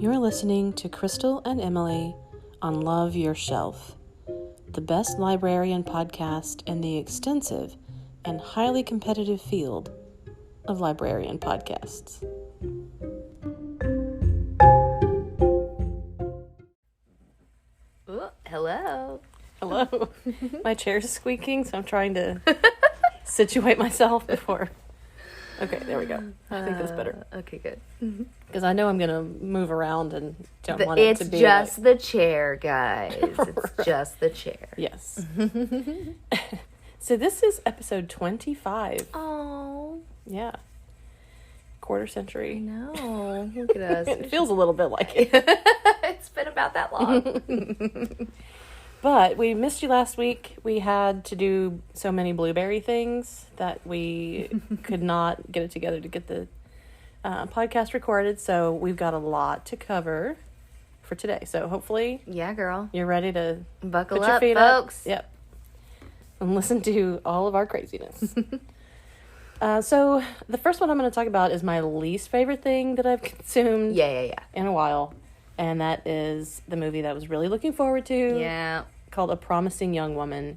You're listening to Crystal and Emily on Love Your Shelf, the best librarian podcast in the extensive and highly competitive field of librarian podcasts. Ooh, hello. Hello. My chair's squeaking, so I'm trying to situate myself before. Okay, there we go. I think that's better. Okay, good. Because I know I'm going to move around and don't want it to be It's just the chair, guys. It's just the chair. Yes. So this is episode 25. Oh. Yeah. Quarter I century. know. Look at us. It feels a little bit like it. It's been about that long. But we missed you last week. We had to do so many blueberry things that we could not get it together to get the podcast recorded. So we've got a lot to cover for today. So hopefully Yeah, girl. you're ready to Buckle put your up, feet folks. up. Yep. And listen to all of our craziness. So the first one I'm going to talk about is my least favorite thing that I've consumed Yeah. in a while. And that is the movie that I was really looking forward to. Yeah. Called A Promising Young Woman,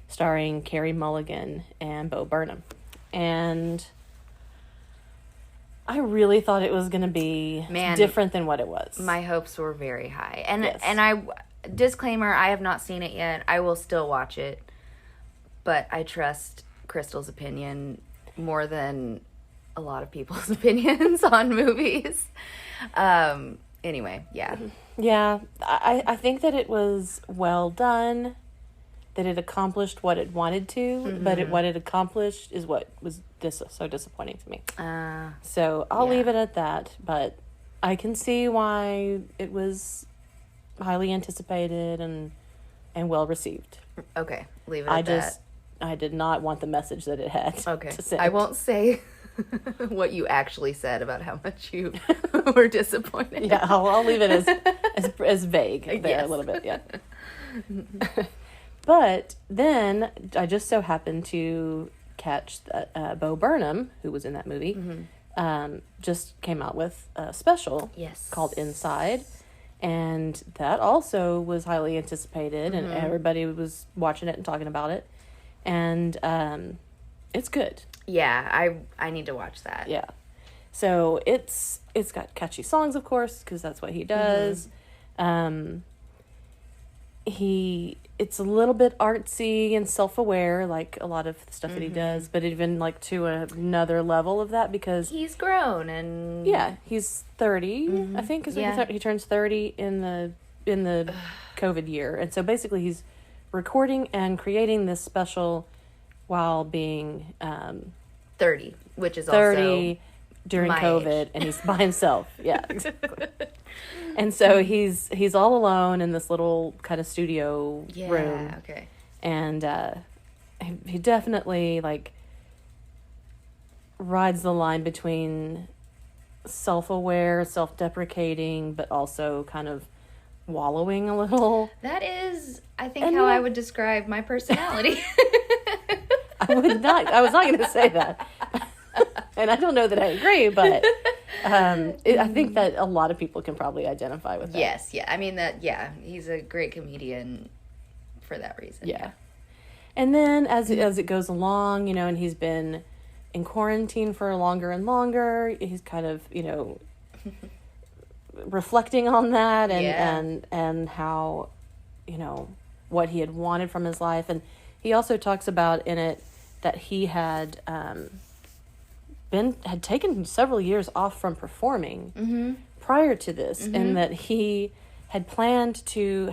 starring Carey Mulligan and Bo Burnham. And I really thought it was going to be different than what it was. My hopes were very high. And Yes. I disclaimer, I have not seen it yet. I will still watch it. But I trust Crystal's opinion more than a lot of people's opinions on movies. Anyway, yeah. Yeah, I think that it was well done, that it accomplished what it wanted to, but what it accomplished is what was so disappointing to me. So I'll leave it at that, but I can see why it was highly anticipated and well received. Okay, leave it at that. I did not want the message that it had to send. I won't say what you actually said about how much you were disappointed. Yeah, I'll leave it as vague there a little bit, yeah. But then I just so happened to catch that Bo Burnham, who was in that movie, just came out with a special called Inside. And that also was highly anticipated, and everybody was watching it and talking about it. And it's good. Yeah, I need to watch that. Yeah. So it's got catchy songs, of course, because that's what he does. It's a little bit artsy and self-aware, like a lot of the stuff that he does, but even like to another level of that, because he's grown and he's 30, I think, he turns 30 in the COVID year, and so basically he's recording and creating this special while being 30, which is 30 also during my COVID, age. and he's by himself. Yeah, exactly. And so he's all alone in this little kind of studio room. Okay. And he definitely like rides the line between self-aware, self-deprecating, but also kind of wallowing a little. That is, I think, how I would describe my personality. I was not going to say that. And I don't know that I agree, but I think that a lot of people can probably identify with that. Yes, yeah. I mean, he's a great comedian for that reason. Yeah. And then as it goes along, and he's been in quarantine for longer and longer, he's kind of, reflecting on that and how, what he had wanted from his life. And he also talks about in it that he had taken several years off from performing prior to this, and that he had planned to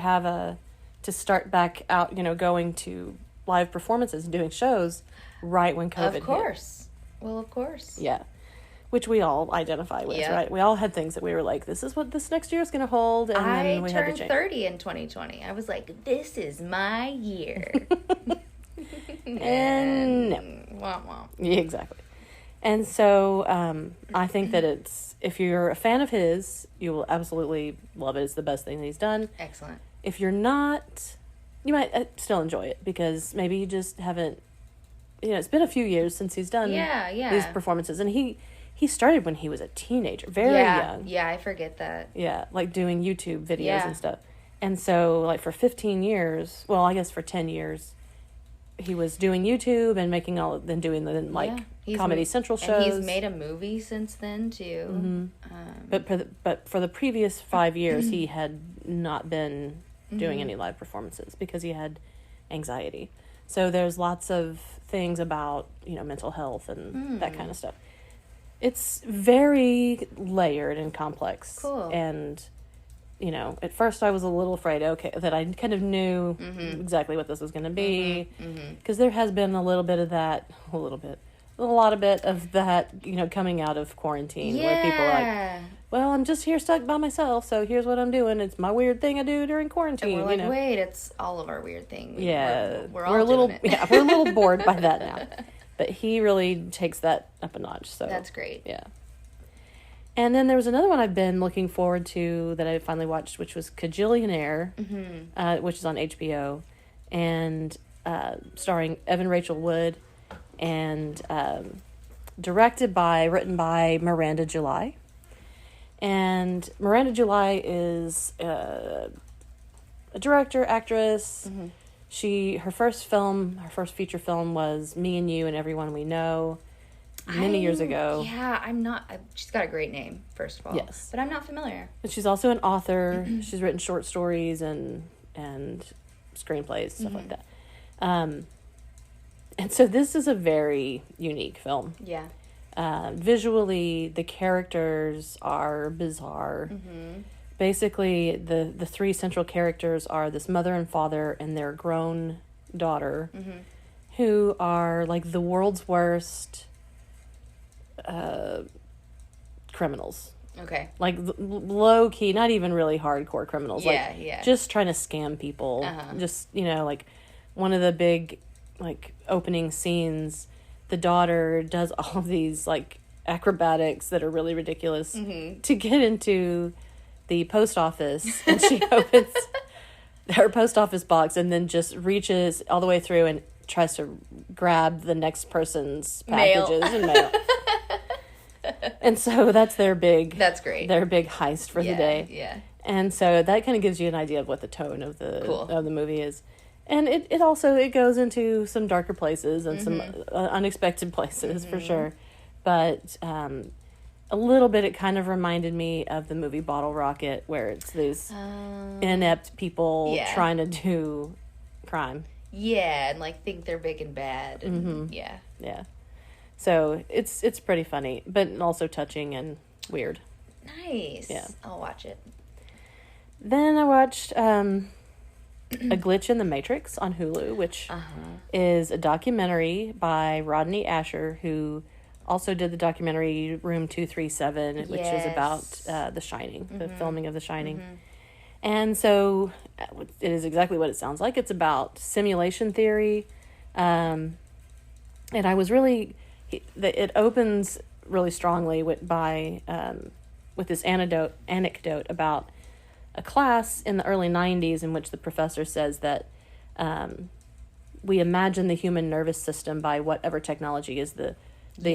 start back out, going to live performances and doing shows right when COVID hit. Of course. Well, of course. Yeah. Which we all identify with, right? We all had things that we were like, this is what this next year is going to hold, and then we had to change. I turned 30 in 2020. I was like, this is my year. And no. Wah, wah. Yeah, exactly. And so I think that if you're a fan of his, you will absolutely love it. It's the best thing that he's done. Excellent. If you're not, you might still enjoy it, because maybe you just haven't, it's been a few years since he's done these performances. And he he started when he was a teenager, very young. Yeah, I forget that. Yeah, like doing YouTube videos and stuff. And so, like, for 15 years, well, I guess for 10 years, he was doing YouTube and making then doing the, like, Comedy Central shows. And he's made a movie since then, too. But for the previous 5 years, he had not been doing any live performances because he had anxiety. So there's lots of things about, mental health and that kind of stuff. It's very layered and complex. Cool. And, at first I was a little afraid, that I kind of knew exactly what this was going to be. Because there has been a lot of that, coming out of quarantine where people are like, well, I'm just here stuck by myself, so here's what I'm doing. It's my weird thing I do during quarantine. And we're like, wait, it's all of our weird things. Yeah. We're all doing it. Yeah, we're a little bored by that now. But he really takes that up a notch. So that's great. Yeah. And then there was another one I've been looking forward to that I finally watched, which was Kajillionaire, which is on HBO, and starring Evan Rachel Wood, and written by Miranda July. And Miranda July is a director, actress. Her first feature film was Me and You and Everyone We Know many years ago. Yeah, she's got a great name, first of all. Yes. But I'm not familiar. But she's also an author. She's written short stories and screenplays, stuff like that. And so this is a very unique film. Yeah. Visually, the characters are bizarre. Basically, the three central characters are this mother and father and their grown daughter, who are like the world's worst criminals. Okay. Like low key, not even really hardcore criminals. Yeah. Just trying to scam people. Just, like one of the big opening scenes, the daughter does all of these acrobatics that are really ridiculous to get into the post office, and she opens her post office box and then just reaches all the way through and tries to grab the next person's packages and mail. And so that's great. Their big heist for the day. Yeah. And so that kind of gives you an idea of what the tone of the movie is. And it also goes into some darker places and some unexpected places for sure. But a little bit, it kind of reminded me of the movie Bottle Rocket, where it's these inept people trying to do crime. Yeah, and think they're big and bad. And, Yeah. So it's pretty funny, but also touching and weird. Nice. Yeah. I'll watch it. Then I watched A Glitch in the Matrix on Hulu, which is a documentary by Rodney Asher, who also did the documentary Room 237, which is about The Shining, the filming of The Shining. And so it is exactly what it sounds like. It's about simulation theory. And I was really... It opens really strongly with this anecdote about a class in the early 90s in which the professor says that we imagine the human nervous system by whatever technology is the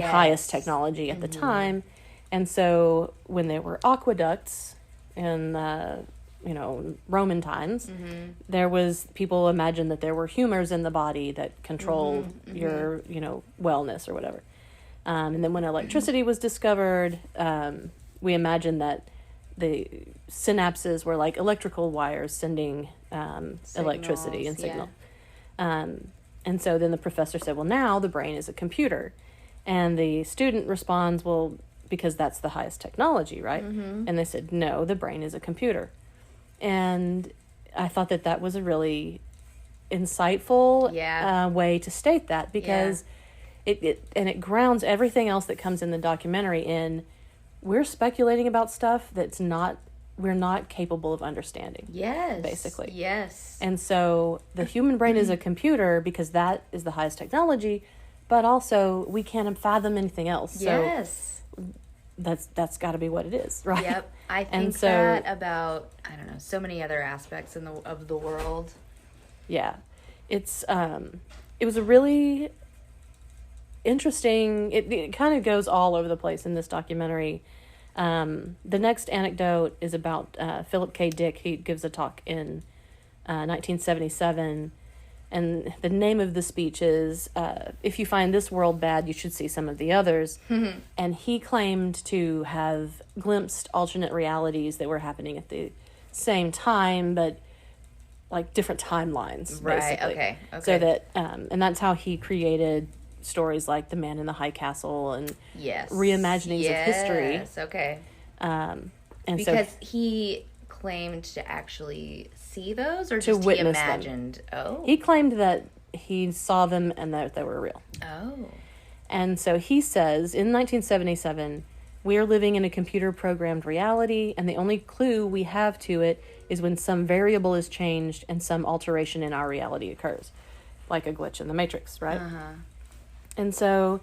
highest technology at the time. And so when there were aqueducts in Roman times, there was people imagined that there were humors in the body that controlled your wellness or whatever. And then when electricity was discovered, we imagined that the synapses were like electrical wires sending electricity and signal. And so then the professor said, well, now the brain is a computer. And the student responds, well, because that's the highest technology, right? And they said, no, the brain is a computer. And I thought that was a really insightful way to state that, because it grounds everything else that comes in the documentary in, we're speculating about stuff we're not capable of understanding. Yes. Basically. Yes. And so the human brain is a computer because that is the highest technology, but also we can't fathom anything else. Yes. So that's got to be what it is, right? Yep. I think that about, I don't know, so many other aspects of the world. Yeah. It's it was a really interesting. It kind of goes all over the place in this documentary. The next anecdote is about Philip K. Dick. He gives a talk in 1977, and the name of the speech is, if you find this world bad, you should see some of the others. Mm-hmm. And he claimed to have glimpsed alternate realities that were happening at the same time, but like different timelines, Right, basically. okay. So that, and that's how he created stories like The Man in the High Castle and reimaginings of history. Yes, okay. And Because so he claimed to actually see those, or To just he witness them. imagined? Oh. he claimed that he saw them and that they were real. Oh. And so he says, in 1977, we are living in a computer-programmed reality, and the only clue we have to it is when some variable is changed and some alteration in our reality occurs. Like a glitch in the Matrix, right? Uh-huh. And so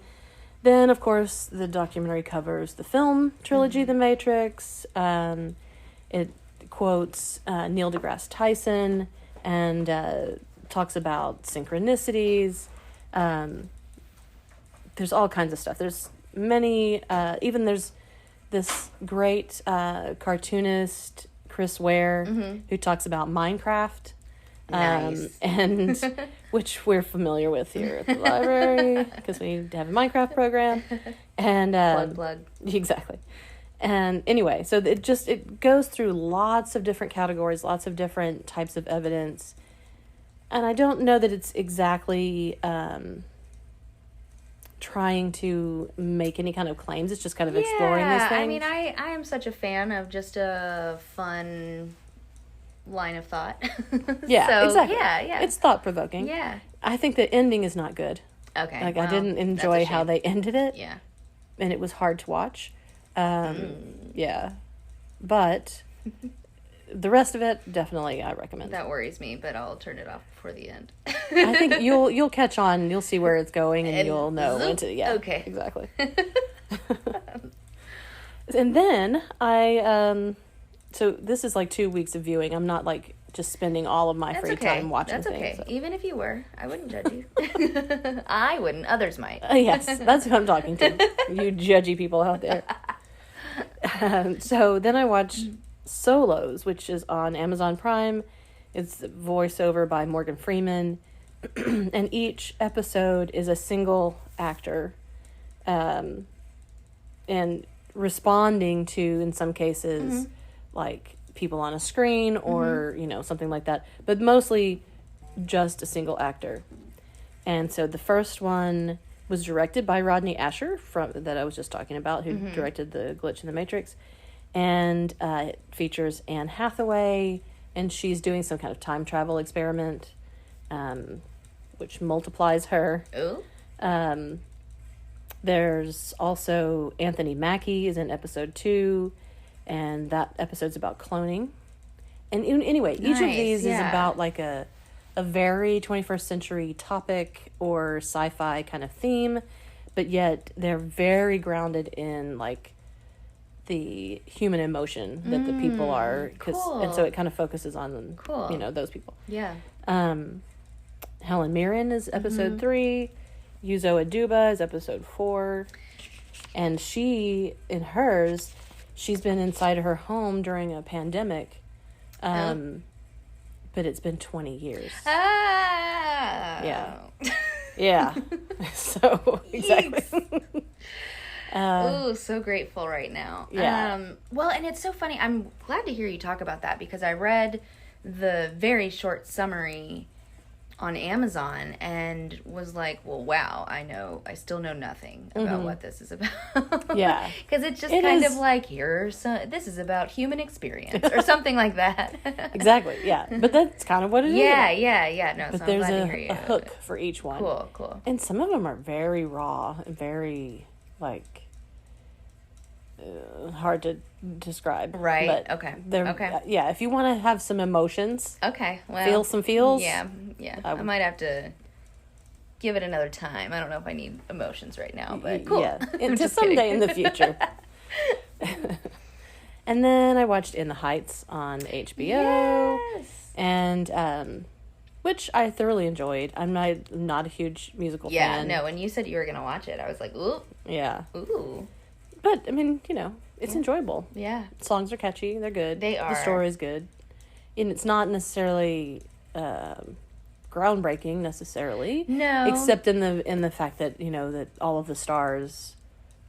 then, of course, the documentary covers the film trilogy, The Matrix. It quotes Neil deGrasse Tyson and talks about synchronicities. There's all kinds of stuff. There's many, even there's this great cartoonist, Chris Ware, who talks about Minecraft. Nice. And which we're familiar with here at the library because we have a Minecraft program. And Plug. exactly. And anyway, so it goes through lots of different categories, lots of different types of evidence. And I don't know that it's exactly trying to make any kind of claims. It's just kind of exploring these things. I mean, I am such a fan of just a fun line of thought. Yeah, So, exactly. Yeah. It's thought-provoking. Yeah. I think the ending is not good. Okay. Like, well, I didn't that's a enjoy how shame. they ended it. Yeah. And it was hard to watch. Yeah. But the rest of it, definitely I recommend. That worries me, but I'll turn it off before the end. I think you'll catch on. You'll see where it's going, and you'll know when zoop. to. Yeah. Okay. Exactly. And then I so this is like 2 weeks of viewing. I'm not like just spending all of my That's free okay. time watching That's things. okay. So. Even if you were, I wouldn't judge you. I wouldn't. Others might. Yes, that's who I'm talking to. You judgy people out there. So then I watched Solos, which is on Amazon Prime. It's voiceover by Morgan Freeman. And each episode is a single actor and responding to, in some cases, like people on a screen or, something like that. But mostly just a single actor. And so the first one was directed by Rodney Asher, that I was just talking about, who directed The Glitch in the Matrix. And it features Anne Hathaway, and she's doing some kind of time travel experiment, which multiplies her. Ooh. There's also Anthony Mackie is in episode 2, and that episode's about cloning. And anyway, each of Nice, these is yeah. about like a very 21st century topic or sci-fi kind of theme, but yet they're very grounded in like the human emotion that the people are, cool. and so it kind of focuses on Cool. those people. Yeah. Helen Mirren is episode 3. Yuzo Aduba is episode 4. And she's been inside of her home during a pandemic. But it's been 20 years. Ah. Yeah. Yeah. So, exactly. Ooh, so grateful right now. Yeah. Well, and it's so funny. I'm glad to hear you talk about that because I read the very short summary on Amazon and was like, well, wow, I still know nothing about what this is about. Yeah. Because it's just It kind is- of like, this is about human experience or something like that. Exactly. Yeah. But that's kind of what it is. Yeah. No, But so I'm there's glad to hear you. a hook for each one. Cool. And some of them are very raw and very, like, hard to describe. Right, But okay, they're, okay. Yeah, if you want to have some emotions, Okay, well. feel some feels. Yeah. I might have to give it another time. I don't know if I need emotions right now, but cool. Yeah, I'm into just someday kidding. in the future. And then I watched In the Heights on HBO. Yes. And which I thoroughly enjoyed. I'm not a huge musical fan. Yeah, no, when you said you were going to watch it, I was like, ooh. Yeah. Ooh. But, I mean, it's enjoyable. Yeah. Songs are catchy. They're good. They are. The story's good. And it's not necessarily groundbreaking, necessarily. No. Except in the fact that, that all of the stars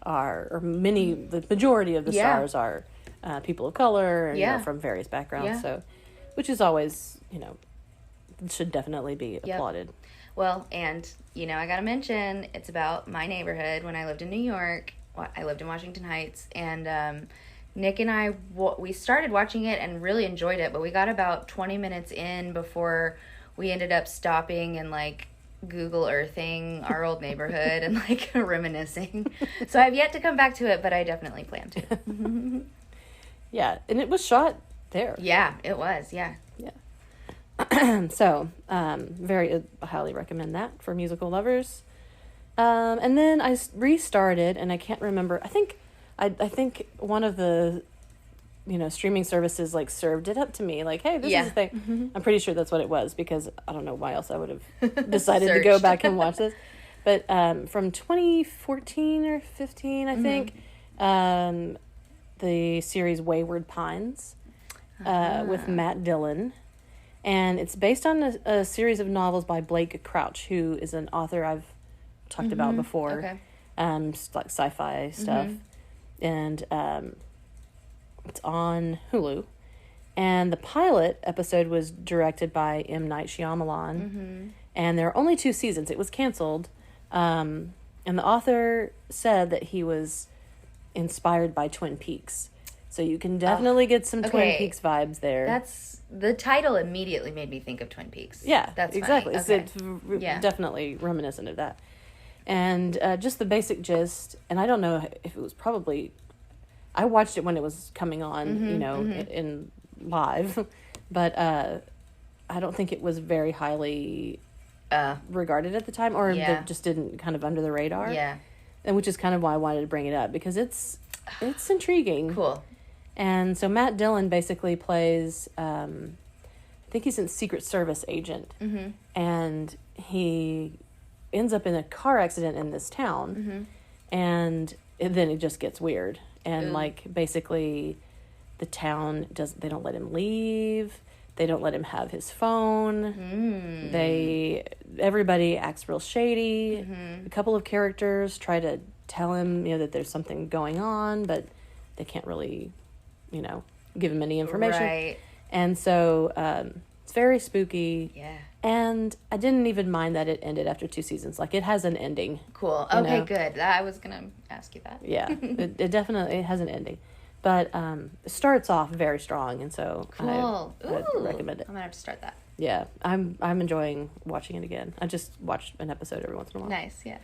the majority of the stars are people of color, and, from various backgrounds. Yeah. So, which is always, should definitely be applauded. Well, and, I got to mention, it's about my neighborhood when I lived in New York. I lived in Washington Heights, and Nick and I, we started watching it and really enjoyed it, but we got about 20 minutes in before we ended up stopping and, Google Earthing our old neighborhood and, reminiscing. So I've yet to come back to it, but I definitely plan to. Yeah, and it was shot there. Yeah, it was, yeah. Yeah. So, very highly recommend that for musical lovers. And then I restarted, and I can't remember. I think one of the, streaming services served it up to me. Hey, this is the thing. Mm-hmm. I'm pretty sure that's what it was, because I don't know why else I would have decided to go back and watch this. But from 2014 or 15, I think, the series Wayward Pines with Matt Dillon. And it's based on a series of novels by Blake Crouch, who is an author I've talked about before. Okay. Sci-fi stuff. And it's on Hulu. And the pilot episode was directed by M. Night Shyamalan. And there are only 2 seasons. It was canceled. And the author said that he was inspired by Twin Peaks. So you can definitely get some Twin Peaks vibes there. The title immediately made me think of Twin Peaks. Yeah, that's exactly. Funny. It's definitely reminiscent of that. And just the basic gist, and I don't know if it was probably, I watched it when it was coming on, in live, but I don't think it was very highly regarded at the time, or that just didn't kind of under the radar. Yeah. And which is kind of why I wanted to bring it up, because it's intriguing. Cool. And so Matt Dillon basically plays, I think he's a Secret Service agent, and he ends up in a car accident in this town, and then it just gets weird. And basically the town they don't let him leave. They don't let him have his phone. Everybody acts real shady. A couple of characters try to tell him, that there's something going on, but they can't really, give him any information. Right. And so it's very spooky. Yeah. And I didn't even mind that it ended after 2 seasons. It has an ending. Cool. Okay, good. I was going to ask you that. Yeah. it definitely has an ending. But it starts off very strong, and so cool. I recommend it. I'm going to have to start that. Yeah. I'm enjoying watching it again. I just watch an episode every once in a while. Nice, yeah.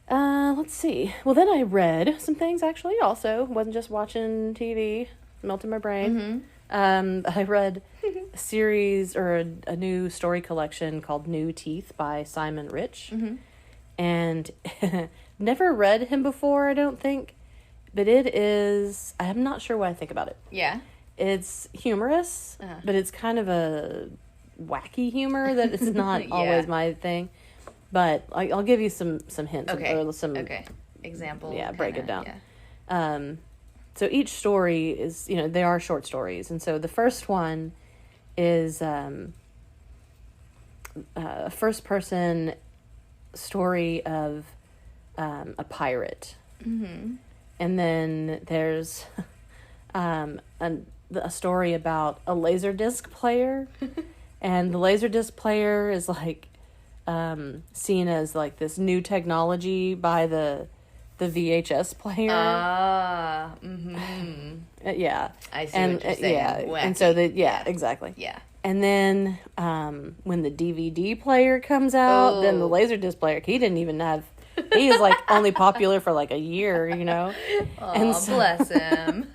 Let's see. Well, then I read some things, actually, also. Wasn't just watching TV. Melted my brain. I read a series, or a new story collection called New Teeth by Simon Rich. And never read him before, I don't think. But it is, I'm not sure what I think about it. Yeah. It's humorous, but it's kind of a wacky humor that is not always my thing. But I'll give you some hints. Or some example. Yeah, break it down. Yeah. So each story is, they are short stories. And so the first one is a first-person story of a pirate. And then there's a story about a Laserdisc player. And the Laserdisc player is seen as this new technology by the VHS player. Yeah. I see what you're saying. Yeah. Wacky. And so exactly. Yeah. And then when the DVD player comes out, then the Laserdisc player, he didn't even have, he is only popular for a year, Oh, bless him.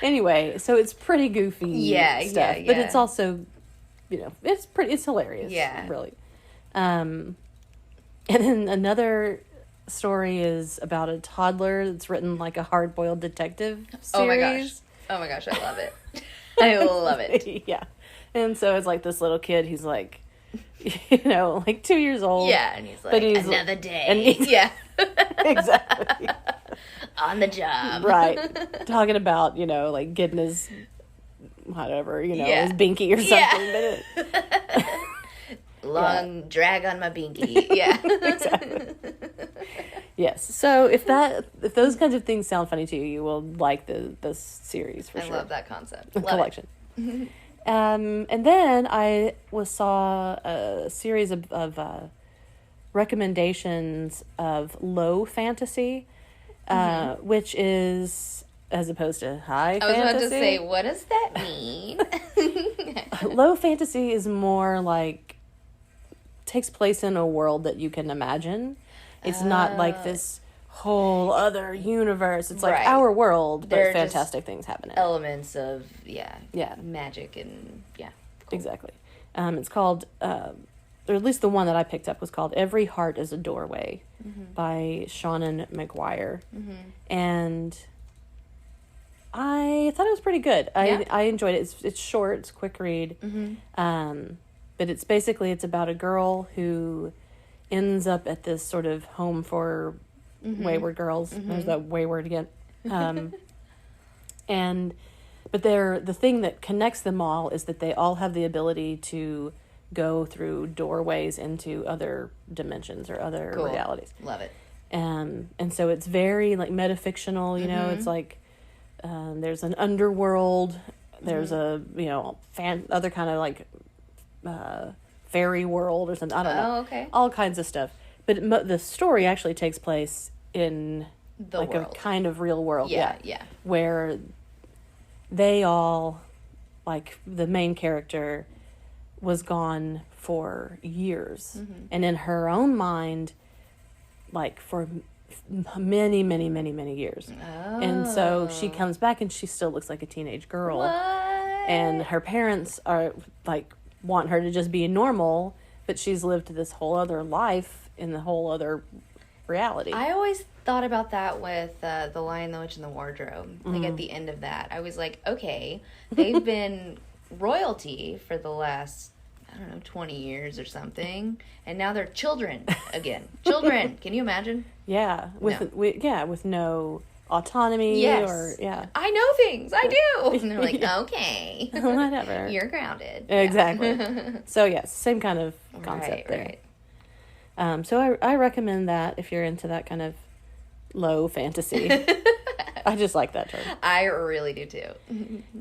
Anyway, so it's pretty goofy stuff, but it's also, it's hilarious. Yeah. Really. And then another story is about a toddler that's written a hard-boiled detective series. Oh my gosh, I love it. I love it. Yeah. And so it's like this little kid who's like, 2 years old. Yeah, and he's like, another day. And yeah. Exactly. On the job. Right. Talking about, like getting his, whatever, his binky or something. Yeah. Long drag on my binky. Yeah. Exactly. Yes. So if those kinds of things sound funny to you, you will like this series for sure. I love that concept. Collection. And then I saw a series of recommendations of low fantasy, which is as opposed to high fantasy. I was about to say, what does that mean? Low fantasy is more like takes place in a world that you can imagine. It's not like this whole other universe. It's like our world, but fantastic things happen in it. Elements of, magic and, cool. Exactly. It's called, or at least the one that I picked up was called Every Heart is a Doorway by Shannon McGuire. And I thought it was pretty good. I enjoyed it. It's short. It's a quick read. But it's about a girl who ends up at this sort of home for wayward girls. There's that wayward again. But the thing that connects them all is that they all have the ability to go through doorways into other dimensions or other realities. Love it. And so it's very like metafictional, it's like there's an underworld, there's a, other kind of like fairy world or something. I don't know. Oh, okay. All kinds of stuff. But the story actually takes place in the world. A kind of real world. Yeah. Where they all, like the main character, was gone for years. And in her own mind, like for many, many, many, many years. Oh. And so she comes back and she still looks like a teenage girl. What? And her parents are like, want her to just be normal, but she's lived this whole other life in the whole other reality. I always thought about that with The Lion, the Witch, and the Wardrobe. Like at the end of that, I was like, okay, they've been royalty for the last, 20 years or something, and now they're children again. Children, can you imagine? Yeah, with no autonomy. Yes. Or I know things. I do. And they're like, okay, whatever. You're grounded. Exactly. So yes, same kind of concept there. Right. So I recommend that if you're into that kind of low fantasy. I just like that term. I really do too.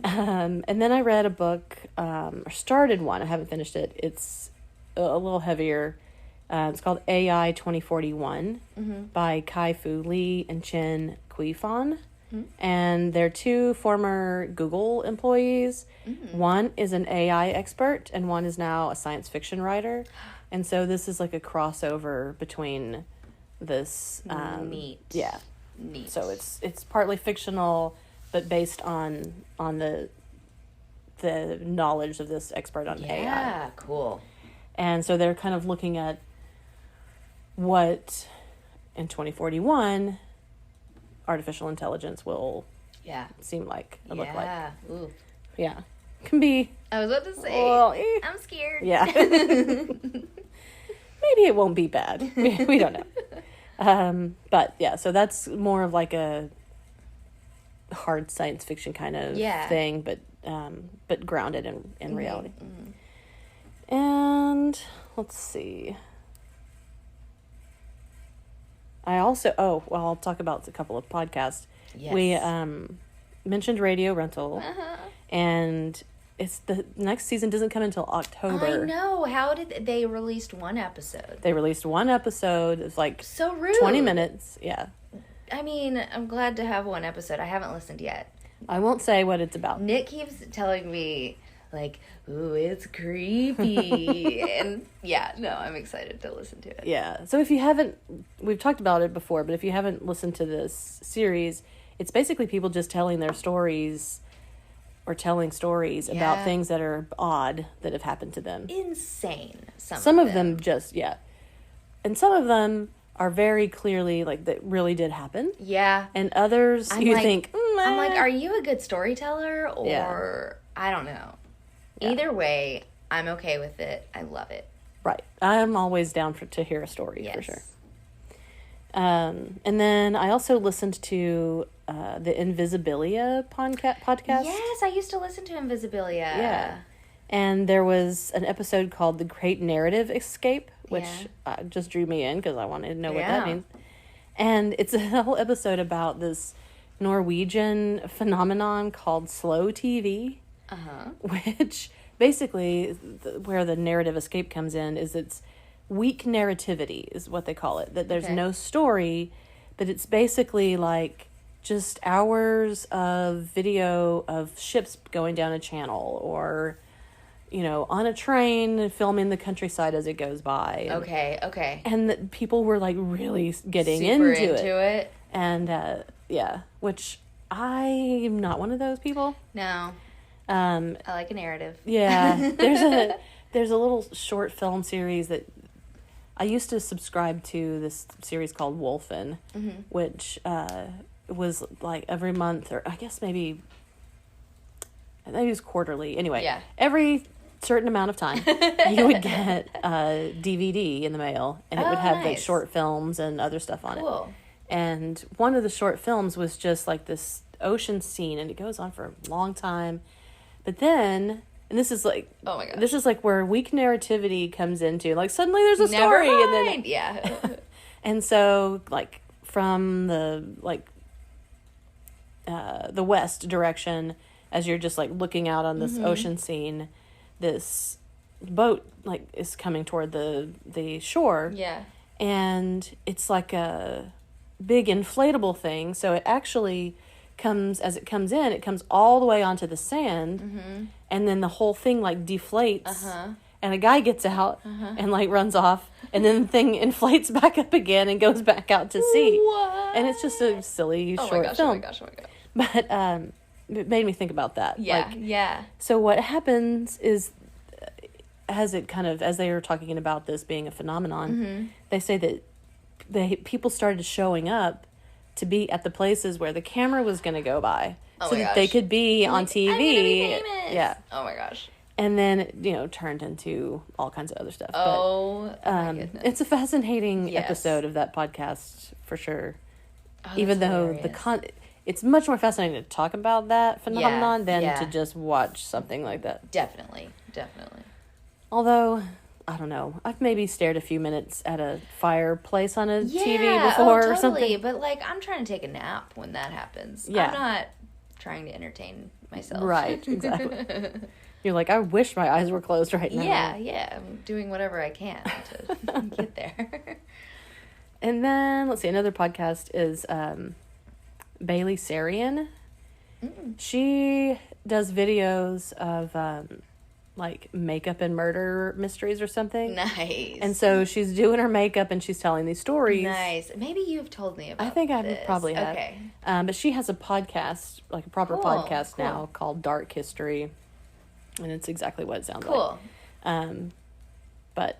And then I read a book, or started one. I haven't finished it. It's a little heavier. It's called AI 2041 by Kai-Fu Lee and Chen Kui-Fan. And they're two former Google employees. One is an AI expert and one is now a science fiction writer. And so this is like a crossover between this. Neat. Yeah. Neat. So it's partly fictional, but based on the knowledge of this expert on AI. Yeah, cool. And so they're kind of looking at what in 2041 artificial intelligence will seem like, look like. Ooh. Yeah. Can be. I was about to say, I'm scared. Yeah. Maybe it won't be bad. We don't know. But yeah, so that's more of like a hard science fiction kind of thing, but grounded in reality. And let's see. I also I'll talk about a couple of podcasts. Yes. We mentioned Radio Rental, and it's the next season doesn't come until October. I know. How did they released one episode? They released one episode. It's like so rude. 20 minutes. Yeah. I mean, I'm glad to have one episode. I haven't listened yet. I won't say what it's about. Nick keeps telling me, like, ooh, it's creepy. And I'm excited to listen to it. Yeah. So if you haven't, we've talked about it before, but if you haven't listened to this series, it's basically people just telling their stories or telling stories about things that are odd that have happened to them. Insane. Some of them just, and some of them are very clearly like that really did happen. Yeah. And others I'm like, are you a good storyteller or I don't know. Either way, I'm okay with it. I love it. Right. I'm always down to hear a story, Yes. for sure. And then I also listened to the Invisibilia podcast. Yes, I used to listen to Invisibilia. Yeah. And there was an episode called The Great Narrative Escape, which just drew me in because I wanted to know what that means. And it's a whole episode about this Norwegian phenomenon called slow TV, which basically where the narrative escape comes in is it's weak narrativity is what they call it. That there's no story, but it's basically like just hours of video of ships going down a channel or, you know, on a train filming the countryside as it goes by. And, Okay. And people were like really getting Super into it. And which I'm not one of those people. No. I like a narrative. Yeah. There's a little short film series that I used to subscribe to, this series called Wolfen, which was like every month, or I guess maybe it was quarterly. Anyway, every certain amount of time, you would get a DVD in the mail, and it would have like short films and other stuff on it. And one of the short films was just like this ocean scene, and it goes on for a long time. But then, and this is like, oh my gosh, this is like where weak narrativity comes into, like suddenly there's a story, and then and so like from the the west direction, as you're just like looking out on this ocean scene, this boat like is coming toward the shore, and it's like a big inflatable thing, so it actually comes it comes all the way onto the sand, and then the whole thing like deflates, and a guy gets out and like runs off, and then the thing inflates back up again and goes back out to sea. What? And it's just a silly short film. Oh my gosh. But it made me think about that. Yeah. So what happens is, as they were talking about this being a phenomenon, they say that people started showing up to be at the places where the camera was going to go by, so that they could be on TV. I'm gonna be famous. Yeah. Oh my gosh. And then it, turned into all kinds of other stuff. Oh, my goodness. It's a fascinating episode of that podcast for sure. Oh, even though hilarious. It's much more fascinating to talk about that phenomenon than yeah. to just watch something like that. Definitely. Although, I don't know, I've maybe stared a few minutes at a fireplace on a TV before or something. But like, I'm trying to take a nap when that happens. Yeah. I'm not trying to entertain myself. Right, exactly. You're like, I wish my eyes were closed right now. Yeah. I'm doing whatever I can to get there. And then, let's see, another podcast is Bailey Sarian. She does videos of like makeup and murder mysteries or something. Nice. And so she's doing her makeup and she's telling these stories. Nice. Maybe you've told me about I think I this. probably have. Okay. But she has a podcast, like a proper podcast now, called Dark History. And it's exactly what it sounds like. But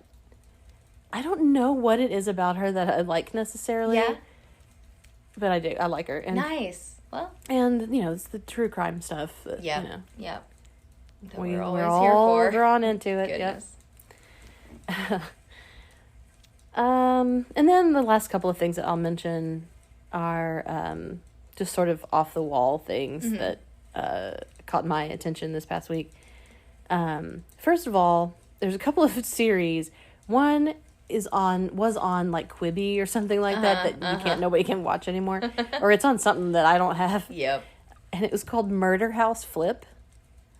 I don't know what it is about her that I like necessarily. Yeah. But I do. I like her. And, Nice. Well. And, it's the true crime stuff. That, Yep. That we're always all here for. drawn into it. Goodness. Yep. And then the last couple of things that I'll mention are just sort of off the wall things that caught my attention this past week. First of all, there's a couple of series. One was on like Quibi or something like that nobody can watch anymore, or it's on something that I don't have. Yep. And it was called Murder House Flip.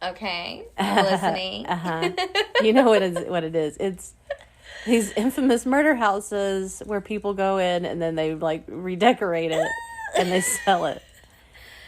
Okay, I'm listening. You know what it is. It's these infamous murder houses where people go in and then they like redecorate it and they sell it.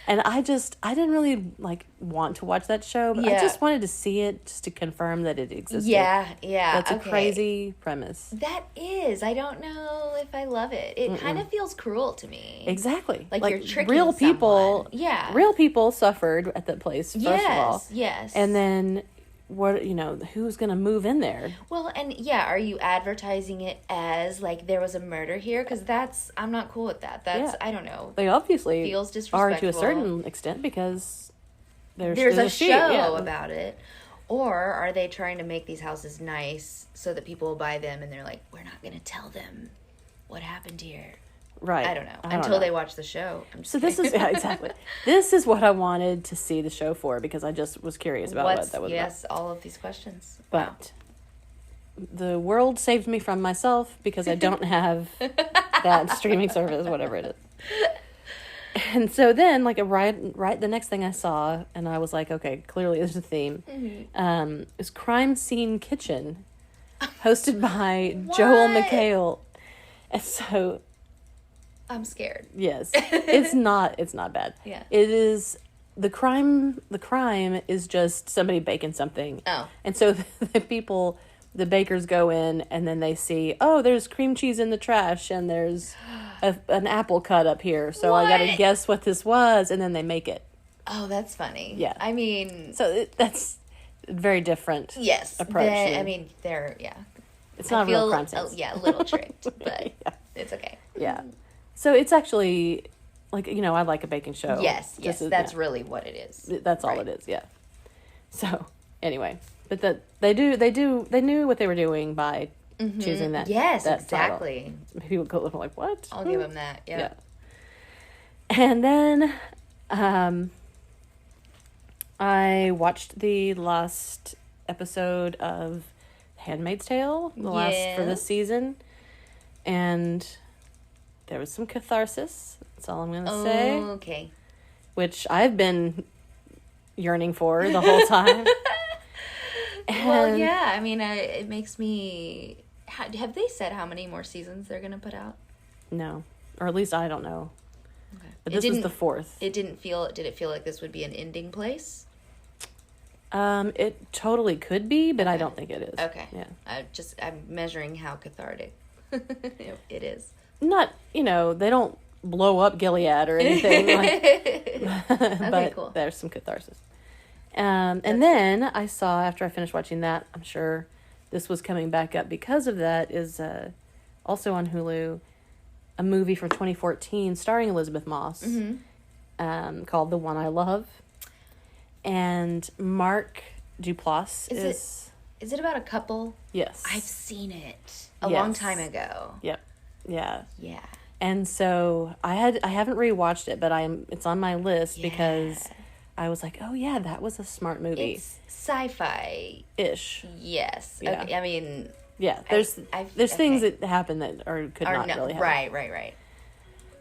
And I didn't really like want to watch that show, but I just wanted to see it just to confirm that it existed. Yeah. That's a crazy premise. That is. I don't know if I love it. It kind of feels cruel to me. Exactly. Like you're tricking real people. someone. Yeah. Real people suffered at that place, first of all. Yes. And then who's going to move in there? Well, and are you advertising it as like there was a murder here? Because I'm not cool with that. I don't know. They obviously feels disrespectful. are to a certain extent because there's a show Yeah. about it. Or are they trying to make these houses nice so that people will buy them and they're like, we're not going to tell them what happened here. Right. I don't know. Until they watch the show. So this is, exactly. This is what I wanted to see the show for, because I just was curious about what that was about. Yes, all of these questions. But the world saved me from myself because I don't have that streaming service, whatever it is. And so then, like, right the next thing I saw, and I was like, okay, clearly there's a theme, is Crime Scene Kitchen, hosted by Joel McHale. And so... I'm scared. Yes. It's not bad. Yeah. It is... The crime is just somebody baking something. Oh. And so the bakers go in, and then they see, oh, there's cream cheese in the trash, and there's an apple cut up here. So I got to guess what this was, and then they make it. Oh, that's funny. Yeah. I mean... So that's very different. Yes. Approach. It's not real crime scenes. A little tricked, but it's okay. Yeah. So it's actually, like, I like a baking show. Yes, that's really what it is. That's all it is, yeah. So, anyway, but they knew what they were doing by choosing that. Yes, that exactly. Title. People go like, what? I'll give them that, yeah. And then I watched the last episode of Handmaid's Tale, the last for this season, and there was some catharsis. That's all I'm going to say. Okay. Which I've been yearning for the whole time. Well, yeah. I mean, it makes me... Have they said how many more seasons they're going to put out? No. Or at least I don't know. Okay. But this is the 4th. Did it feel like this would be an ending place? It totally could be, but I don't think it is. Okay. Yeah. I'm measuring how cathartic it is. Not, they don't blow up Gilead or anything. But cool. There's some catharsis. And then I saw, after I finished watching that, I'm sure this was coming back up because of that, is also on Hulu, a movie from 2014 starring Elizabeth Moss, called The One I Love. And Mark Duplass is... Is it about a couple? Yes. I've seen it a long time ago. Yep. Yeah. Yeah. And so I haven't rewatched it, but it's on my list because I was like, oh yeah, that was a smart movie. It's sci-fi ish. Yes. Yeah. Okay. I mean, yeah. There's things that happen that could not really happen. Right.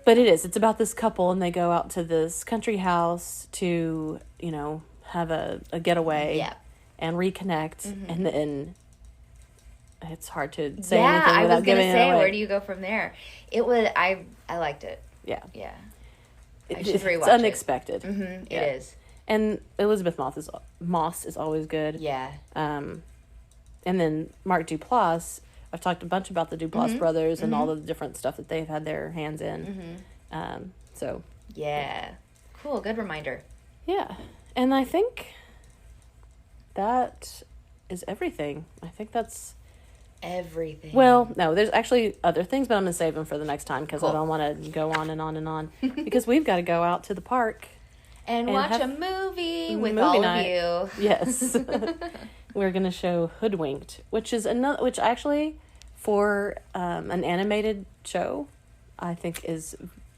But it is. It's about this couple, and they go out to this country house to have a getaway. Yeah. And reconnect, and then it's hard to say anything without giving it away. Where do you go from there? It was I liked it. Yeah. I should rewatch it. It's unexpected. It is. And Elizabeth Moss is always good. Yeah. And then Mark Duplass. I've talked a bunch about the Duplass brothers and all the different stuff that they've had their hands in. So. Yeah. Cool. Good reminder. Yeah, and I think that is everything. I think that's everything. Well, no, there's actually other things, but I'm going to save them for the next time because I don't want to go on and on and on. Because we've got to go out to the park. And watch a movie with all night. of you. Yes. We're going to show Hoodwinked, which actually, for an animated show, I think is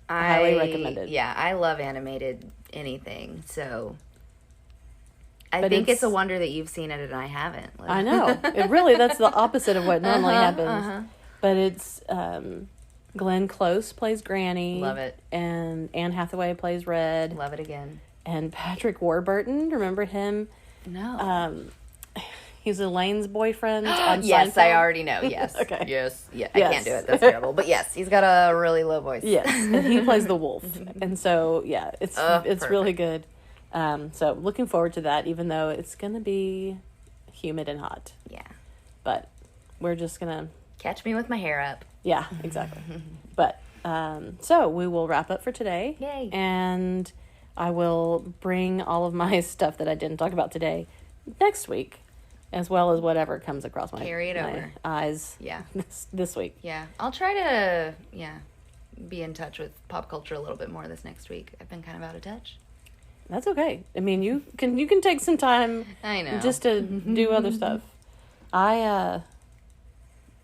highly recommended. Yeah, I love animated anything, so... I think it's a wonder that you've seen it and I haven't. I know. That's the opposite of what normally happens. But it's Glenn Close plays Granny. Love it. And Anne Hathaway plays Red. Love it again. And Patrick Warburton, remember him? No. He's Elaine's boyfriend on Yes, Seinfeld. I already know. Yes. Okay. Yes. Yeah, I can't do it. That's terrible. But yes, he's got a really low voice. Yes, and he plays the wolf. And so, yeah, it's really good. So looking forward to that, even though it's going to be humid and hot. Yeah. But we're just going to... Catch me with my hair up. Yeah, exactly. But, so we will wrap up for today. Yay. And I will bring all of my stuff that I didn't talk about today next week, as well as whatever comes across my eyes this week. Yeah. I'll try to, be in touch with pop culture a little bit more this next week. I've been kind of out of touch. That's okay. I mean, you can take some time. I know. Just to do other stuff. I'm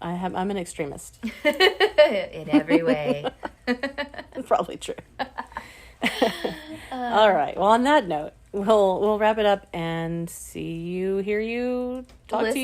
an extremist. In every way. That's probably true. All right. Well, on that note, we'll wrap it up and hear you, talk to you.